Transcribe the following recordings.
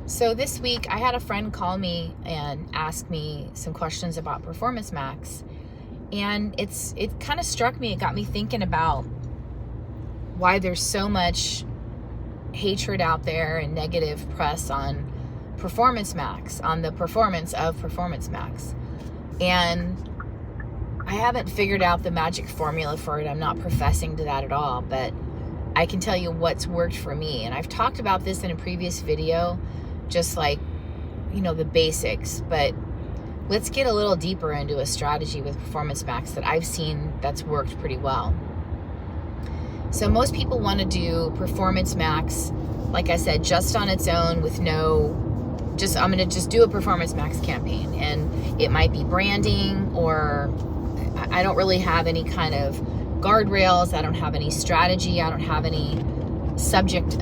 So this week I had a friend call me and ask me some questions about Performance Max, and it kind of struck me. It got me thinking about why there's so much hatred out there and negative press on Performance Max, on the performance of Performance Max. And I haven't figured out the magic formula for it. I'm not professing to that at all, but I can tell you what's worked for me. And I've talked about this in a previous video, just like, the basics, but let's get a little deeper into a strategy with Performance Max that I've seen that's worked pretty well. So most people want to do Performance Max, like I said, just on its own with I'm going to just do a Performance Max campaign, and it might be branding, or I don't really have any kind of guardrails. I don't have any strategy. I don't have any subject,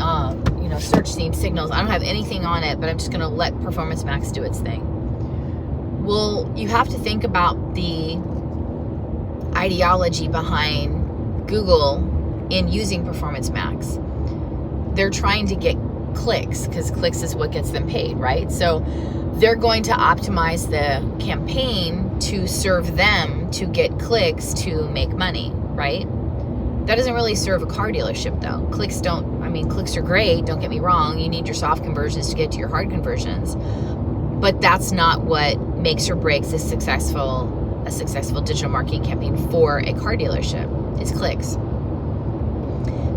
search theme signals. I don't have anything on it, but I'm just going to let Performance Max do its thing. Well, you have to think about the ideology behind Google in using Performance Max. They're trying to get clicks, because clicks is what gets them paid, right? So they're going to optimize the campaign to serve them to get clicks to make money, right? That doesn't really serve a car dealership, though. Clicks are great, don't get me wrong. You need your soft conversions to get to your hard conversions. But that's not what makes or breaks a successful digital marketing campaign for a car dealership. It's clicks.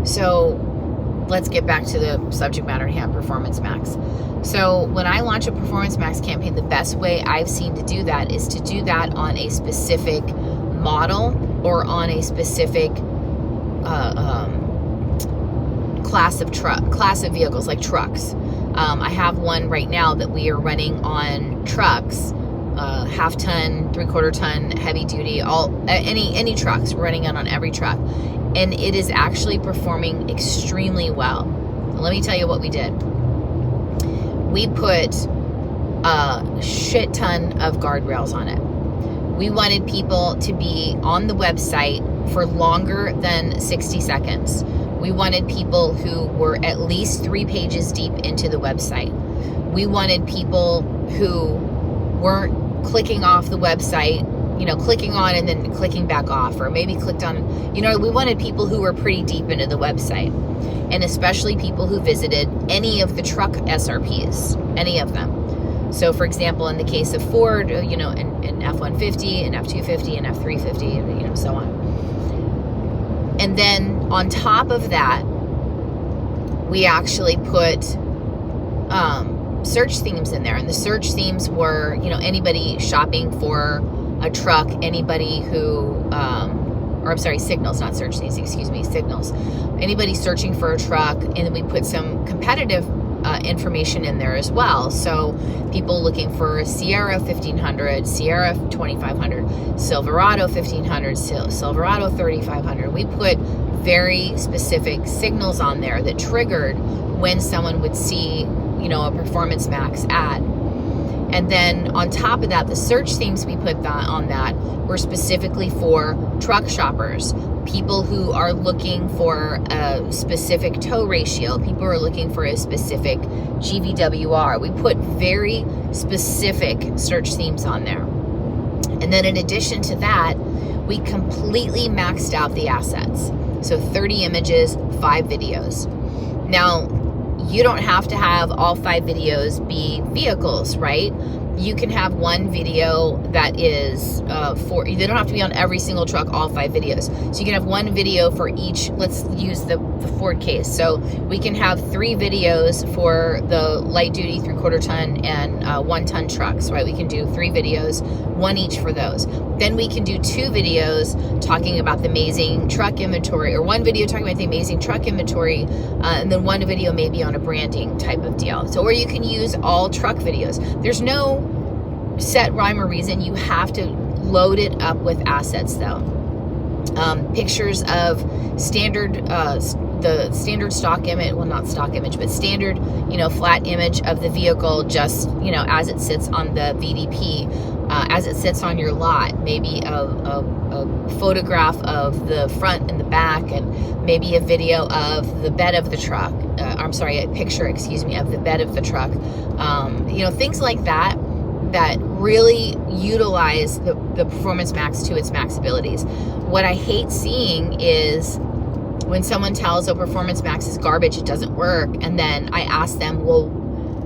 So let's get back to the subject matter at hand, Performance Max. So when I launch a Performance Max campaign, the best way I've seen to do that is to do that on a specific model or on a specific class of vehicles, like trucks. I have one right now that we are running on trucks, half ton, 3/4 ton, heavy duty, any trucks. We're running it on every truck, and it is actually performing extremely well. Let me tell you what we did. We put a shit ton of guardrails on it. We wanted people to be on the website for longer than 60 seconds. We wanted people who were at least 3 pages deep into the website. We wanted people who weren't clicking off the website, clicking on and then clicking back off, or maybe clicked on, we wanted people who were pretty deep into the website, and especially people who visited any of the truck SRPs, any of them. So for example, in the case of Ford, an F-150, an F-250, an F-350, and so on. And then on top of that, we actually put search themes in there. And the search themes were, anybody shopping for a truck, anybody who, signals, not search themes, signals. Anybody searching for a truck, and then we put some competitive information in there as well. So people looking for a Sierra 1500, Sierra 2500, Silverado 1500, Silverado 3500. We put very specific signals on there that triggered when someone would see, a Performance Max ad. And then on top of that, the search themes we put on that were specifically for truck shoppers, people who are looking for a specific tow ratio, people who are looking for a specific GVWR. We put very specific search themes on there. And then in addition to that, we completely maxed out the assets. So 30 images, 5 videos. Now, you don't have to have all 5 videos be vehicles, right? You can have one video that is they don't have to be on every single truck, all 5 videos. So you can have one video for each. Let's use the Ford case. So we can have 3 videos for the light duty 3/4 ton and 1 ton trucks, right? We can do 3 videos, 1 each for those. Then we can do 2 videos talking about the amazing truck inventory, or 1 video talking about the amazing truck inventory, and then 1 video maybe on a branding type of deal. So, or you can use all truck videos. There's no set rhyme or reason. You have to load it up with assets, though. Pictures of standard, the standard stock image, well, not stock image, but standard, flat image of the vehicle, just, as it sits on the VDP, as it sits on your lot. Maybe a photograph of the front and the back, and maybe a video of the bed of the truck. a picture, excuse me, of the bed of the truck. Things like that really utilize the Performance Max to its max abilities. What I hate seeing is when someone tells, oh, Performance Max is garbage, it doesn't work, and then I ask them, well,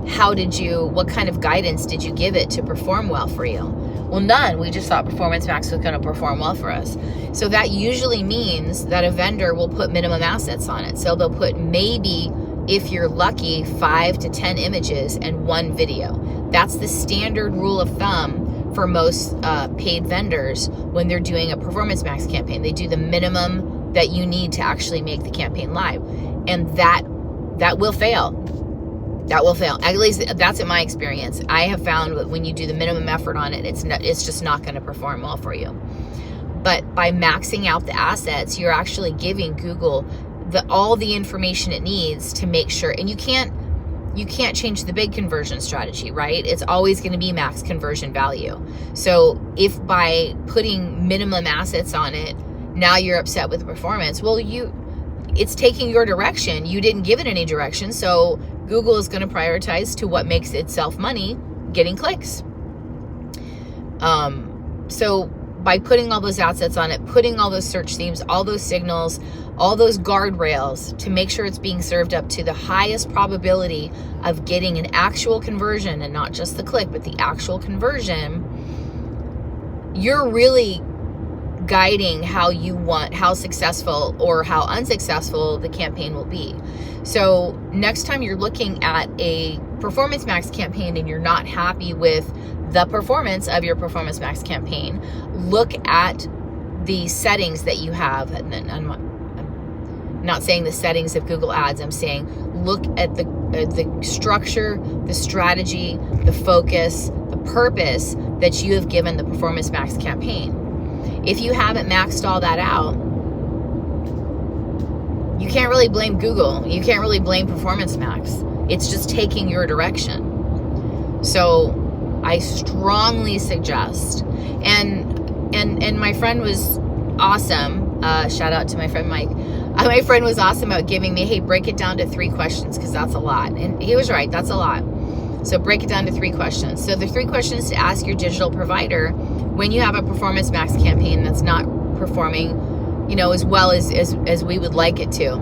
what kind of guidance did you give it to perform well for you? Well, none. We just thought Performance Max was going to perform well for us. So that usually means that a vendor will put minimum assets on it. So they'll put maybe, if you're lucky, 5 to 10 images and 1 video. That's the standard rule of thumb for most paid vendors when they're doing a Performance Max campaign. They do the minimum that you need to actually make the campaign live. And that will fail. That will fail. At least that's in my experience. I have found that when you do the minimum effort on it, it's just not going to perform well for you. But by maxing out the assets, you're actually giving Google all the information it needs to make sure. And you can't change the big conversion strategy, right? It's always going to be max conversion value. So if by putting minimum assets on it, now you're upset with the performance, well, it's taking your direction. You didn't give it any direction, so Google is going to prioritize to what makes itself money, getting clicks. So by putting all those assets on it, putting all those search themes, all those signals, all those guardrails to make sure it's being served up to the highest probability of getting an actual conversion, and not just the click, but the actual conversion, you're really guiding how successful or how unsuccessful the campaign will be. So next time you're looking at a Performance Max campaign and you're not happy with the performance of your Performance Max campaign, look at the settings that you have. And then I'm not saying the settings of Google Ads, I'm saying look at the structure, the strategy, the focus, the purpose that you have given the Performance Max campaign. If you haven't maxed all that out, you can't really blame Google. You can't really blame Performance Max. It's just taking your direction. So I strongly suggest, and my friend was awesome. Shout out to my friend Mike. My friend was awesome about giving me, hey, break it down to 3 questions, because that's a lot. And he was right, that's a lot. So break it down to 3 questions. So the 3 questions to ask your digital provider when you have a Performance Max campaign that's not performing, as well as we would like it to.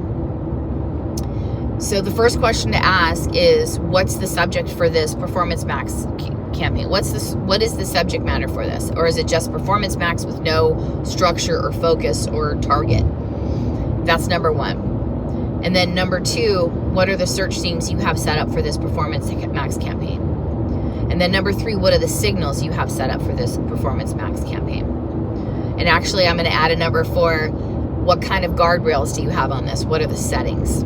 So the first question to ask is, what's the subject for this Performance Max campaign? What is the subject matter for this? Or is it just Performance Max with no structure or focus or target? That's number 1. And then number 2, what are the search themes you have set up for this Performance Max campaign? And then number 3, what are the signals you have set up for this Performance Max campaign? And actually, I'm going to add a number 4. What kind of guardrails do you have on this? What are the settings?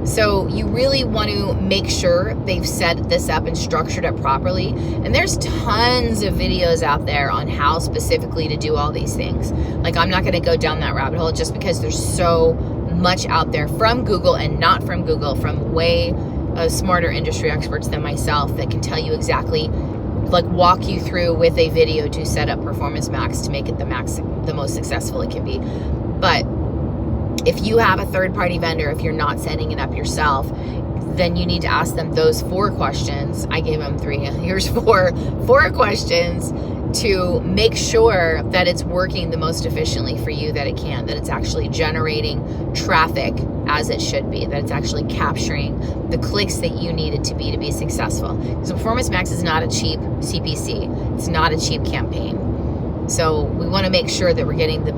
So you really want to make sure they've set this up and structured it properly. And there's tons of videos out there on how specifically to do all these things. Like, I'm not going to go down that rabbit hole just because there's so much out there from Google and not from Google, from way smarter industry experts than myself that can tell you exactly, like, walk you through with a video to set up Performance Max to make it the most successful it can be. But if you have a third-party vendor, if you're not setting it up yourself, then you need to ask them those 4 questions. I gave them 3. Here's 4 questions to make sure that it's working the most efficiently for you that it can, that it's actually generating traffic as it should be, that it's actually capturing the clicks that you need it to be successful. Because Performance Max is not a cheap CPC. It's not a cheap campaign. So we want to make sure that we're getting the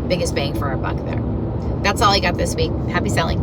biggest bang for our buck there. That's all I got this week. Happy selling.